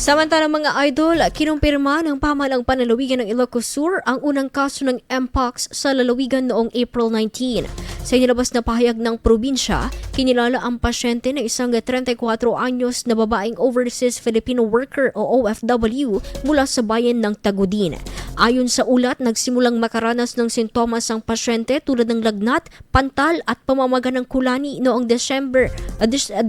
Samantalang mga idol, kinumpirma ng Pamahalaang Panlalawigan ng Ilocos Sur ang unang kaso ng Mpox sa lalawigan noong April 19. Sa inilabas na pahayag ng probinsya, kinilala ang pasyente na isang 34 anyos na babaeng overseas Filipino worker o OFW mula sa bayan ng Tagudin. Ayon sa ulat, nagsimulang makaranas ng sintomas ang pasyente tulad ng lagnat, pantal at pamamaga ng kulani noong Disyembre 20,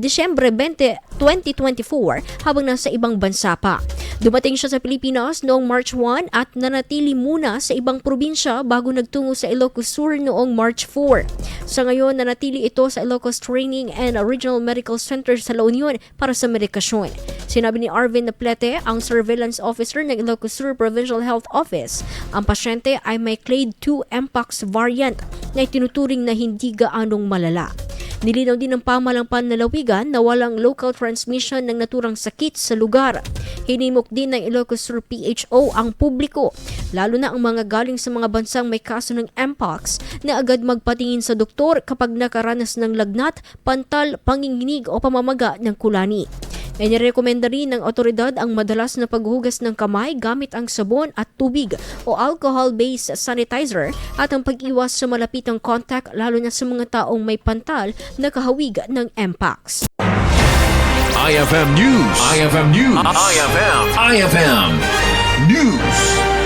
2024 habang nasa ibang bansa pa. Dumating siya sa Pilipinas noong March 1 at nanatili muna sa ibang probinsya bago nagtungo sa Ilocos Sur noong March 4. Sa ngayon, nanatili ito sa Ilocos Training and Regional Medical Center sa La Union para sa medikasyon. Sinabi ni Arvin Plete, ang Surveillance Officer ng Ilocos Sur Provincial Health Office, ang pasyente ay may Clade II Mpox variant na itinuturing na hindi gaanong malala. Nilinaw din ng Pamahalaang Panlalawigan na walang local transmission ng naturang sakit sa lugar. Hinimok din ng Ilocos Sur PHO ang publiko, lalo na ang mga galing sa mga bansang may kaso ng Mpox, na agad magpatingin sa doktor kapag nakaranas ng lagnat, pantal, panginginig o pamamaga ng kulani. Inirekomenda rin ng otoridad ang madalas na paghuhugas ng kamay gamit ang sabon at tubig o alcohol-based sanitizer at ang pag-iwas sa malapitang contact lalo na sa mga taong may pantal na kahawig ng Mpox. IFM News. IFM News. IFM News.